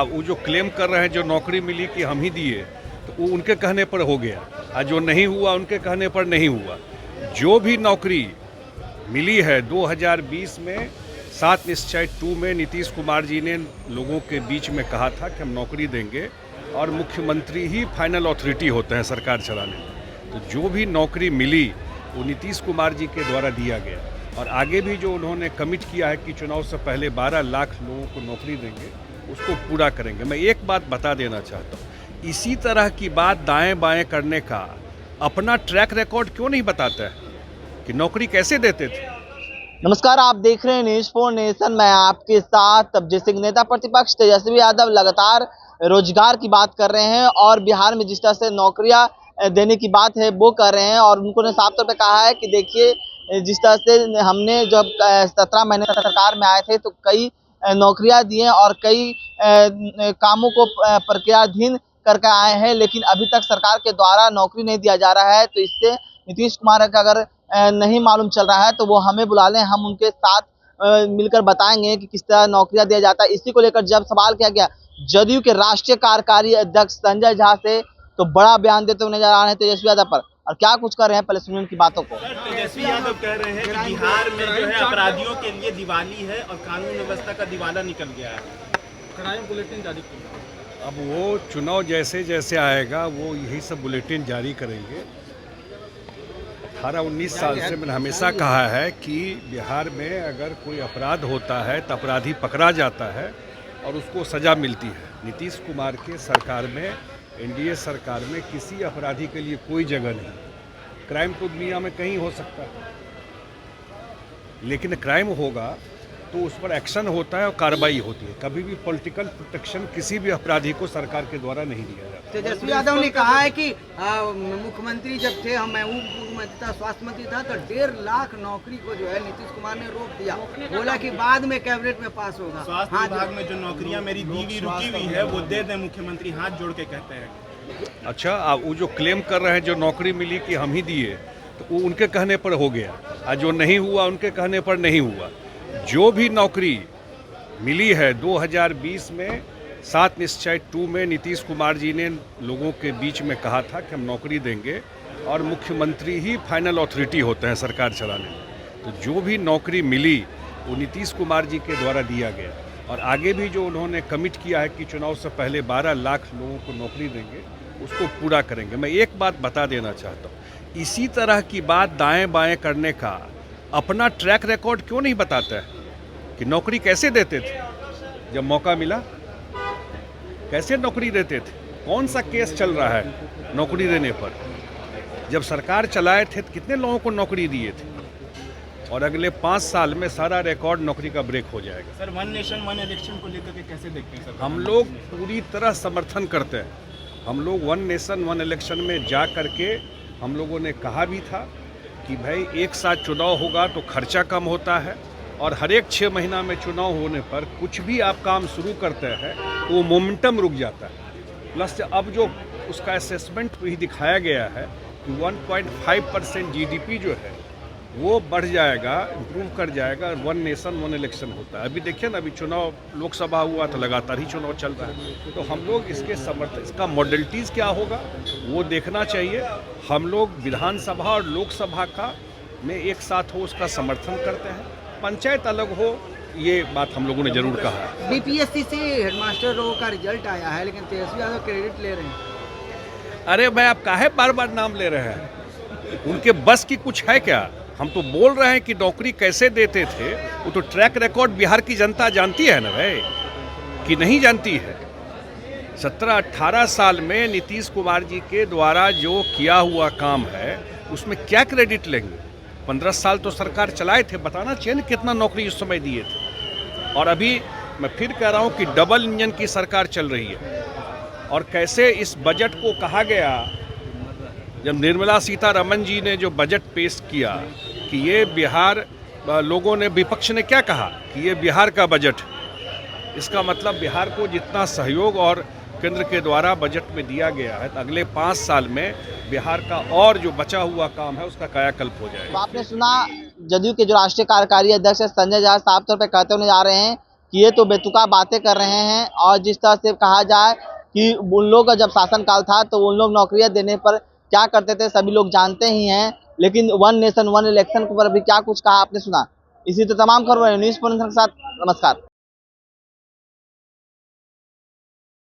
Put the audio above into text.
वो जो क्लेम कर रहे हैं जो नौकरी मिली कि हम ही दिए, तो वो उनके कहने पर हो गया, और जो नहीं हुआ उनके कहने पर नहीं हुआ। जो भी नौकरी मिली है 2020 में 7 निश्चय 2 में नीतीश कुमार जी ने लोगों के बीच में कहा था कि हम नौकरी देंगे, और मुख्यमंत्री ही फाइनल अथॉरिटी होते हैं सरकार चलाने में। तो जो भी नौकरी मिली वो नीतीश कुमार जी के द्वारा दिया गया, और आगे भी जो उन्होंने कमिट किया है कि चुनाव से पहले 12 लाख लोगों को नौकरी देंगे, उसको पूरा करेंगे। मैं एक बात बता देना चाहता हूँ, इसी तरह की बात दाएं बाएं करने का अपना ट्रैक रिकॉर्ड क्यों नहीं बताता है कि नौकरी कैसे देते थे। नमस्कार, आप देख रहे हैं न्यूज़ फॉर नेशन। मैं आपके साथ तबजीत सिंह। नेता प्रतिपक्ष तेजस्वी यादव लगातार रोजगार की बात कर रहे हैं और बिहार में जिस तरह से नौकरियां देने की बात है वो कर रहे हैं, और उन्होंने साफ तौर पे कहा है कि देखिए, जिस तरह से हमने जब 17 महीने सरकार में आए थे तो कई नौकरियां दी हैं और कई कामों को प्रक्रियाधीन करके आए हैं, लेकिन अभी तक सरकार के द्वारा नौकरी नहीं दिया जा रहा है। तो इससे नीतीश कुमार का अगर नहीं मालूम चल रहा है तो वो हमें बुला लें, हम उनके साथ मिलकर बताएंगे कि किस तरह नौकरियां दिया जाता है। इसी को लेकर जब सवाल किया गया जदयू के राष्ट्रीय कार्यकारी अध्यक्ष संजय झा से, तो बड़ा बयान देते हुए नजर आ रहे हैं तेजस्वी यादव पर, और क्या कुछ कर रहे हैं पहले सुनिए उनकी बातों को। तेजस्वी यादव कह रहे हैं कि बिहार में जो है अपराधियों के लिए दिवाली है और कानून व्यवस्था का दिवाला निकल गया है। क्राइम बुलेटिन जारी किया। अब वो चुनाव जैसे जैसे आएगा वो यही सब बुलेटिन जारी करेंगे। 18-19 साल से मैंने हमेशा कहा है कि बिहार में अगर कोई अपराध होता है तो अपराधी पकड़ा जाता है और उसको सज़ा मिलती है। नीतीश कुमार के सरकार में, एनडीए सरकार में किसी अपराधी के लिए कोई जगह नहीं। क्राइम तो दुनिया में कहीं हो सकता है, लेकिन क्राइम होगा तो उस पर एक्शन होता है और कार्रवाई होती है। कभी भी पॉलिटिकल प्रोटेक्शन किसी भी अपराधी को सरकार के द्वारा नहीं दिया जाता। तेजस्वी यादव ने कहा है कि मुख्यमंत्री जब थे, मैं मुख्यमंत्री था, स्वास्थ्य मंत्री था, तो 1.5 लाख नौकरी को जो है नीतीश कुमार ने रोक दिया। बोला कि बाद में कैबिनेट में पास होगा। स्वास्थ्य विभाग में जो नौकरियां मेरी दीवी रुकी हुई है वो दे दें, मुख्यमंत्री हाथ जोड़ के कहते हैं। अच्छा, वो जो क्लेम कर रहे हैं जो नौकरी मिली कि हम ही दिए, तो वो उनके कहने पर हो गया, और जो नहीं हुआ उनके कहने पर नहीं हुआ। जो भी नौकरी मिली है 2020 में 7 निश्चय 2 में नीतीश कुमार जी ने लोगों के बीच में कहा था कि हम नौकरी देंगे, और मुख्यमंत्री ही फाइनल अथॉरिटी होते हैं सरकार चलाने में। तो जो भी नौकरी मिली वो नीतीश कुमार जी के द्वारा दिया गया, और आगे भी जो उन्होंने कमिट किया है कि चुनाव से पहले 12 लाख लोगों को नौकरी देंगे, उसको पूरा करेंगे। मैं एक बात बता देना चाहता हूँ, इसी तरह की बात दाएं बाएं करने का अपना ट्रैक रिकॉर्ड क्यों नहीं बताता है कि नौकरी कैसे देते थे जब मौका मिला, कैसे नौकरी देते थे, कौन सा केस चल रहा है नौकरी देने पर। जब सरकार चलाए थे तो कितने लोगों को नौकरी दिए थे, और अगले 5 साल में सारा रिकॉर्ड नौकरी का ब्रेक हो जाएगा। सर, 1 नेशन 1 इलेक्शन को लेकर के कैसे देखते हैं सर? हम लोग पूरी तरह समर्थन करते हैं। हम लोग 1 नेशन 1 इलेक्शन में जा करके हम लोगों ने कहा भी था कि भाई एक साथ चुनाव होगा तो खर्चा कम होता है, और हर एक 6 महीना में चुनाव होने पर कुछ भी आप काम शुरू करते हैं तो वो मोमेंटम रुक जाता है। प्लस अब जो उसका असेसमेंट भी दिखाया गया है कि 1.5% जीडीपी जो है वो बढ़ जाएगा, इम्प्रूव कर जाएगा। 1 नेशन 1 इलेक्शन होता है। अभी देखिए ना, अभी चुनाव लोकसभा हुआ तो लगातार ही चुनाव चल रहा है। तो हम लोग इसके समर्थन, इसका मॉडलिटीज़ क्या होगा वो देखना चाहिए। हम लोग विधानसभा और लोकसभा का में एक साथ हो उसका समर्थन करते हैं। पंचायत अलग हो, ये बात हम लोगों ने जरूर कहा है। बीपीएससी से हेडमास्टर रोग का रिजल्ट आया है, लेकिन तेजस्वी यादव क्रेडिट ले रहे हैं। अरे भाई, आप काहे बार बार नाम ले रहे हैं? उनके बस की कुछ है क्या? हम तो बोल रहे हैं कि नौकरी कैसे देते थे। वो तो ट्रैक रिकॉर्ड बिहार की जनता जानती है ना भाई, कि नहीं जानती है। 17-18 साल में नीतीश कुमार जी के द्वारा जो किया हुआ काम है उसमें क्या क्रेडिट लेंगे? 15 साल तो सरकार चलाए थे, बताना चाहिए ना कितना नौकरी उस समय दिए थे। और अभी मैं फिर कह रहा हूँ कि डबल इंजन की सरकार चल रही है। और कैसे इस बजट को कहा गया, जब निर्मला सीतारमण जी ने जो बजट पेश किया कि ये बिहार, लोगों ने, विपक्ष ने क्या कहा कि ये बिहार का बजट। इसका मतलब बिहार को जितना सहयोग और केंद्र के द्वारा बजट में दिया गया है, तो अगले 5 साल में बिहार का और जो बचा हुआ काम है उसका कायाकल्प हो जाएगा। तो आपने सुना जदयू के जो राष्ट्रीय कार्यकारी अध्यक्ष संजय झा साफ तौर पर कहते हुए जा रहे हैं कि ये तो बेतुका बातें कर रहे हैं। और जिस तरह से कहा जाए कि उन लोग का जब शासनकाल था तो उन लोग नौकरियां देने पर क्या करते थे सभी लोग जानते ही हैं, लेकिन वन नेशन वन इलेक्शन पर भी क्या कुछ कहा आपने सुना। इसी तो तमाम खबरें न्यूज़ पॉइंट के साथ। नमस्कार।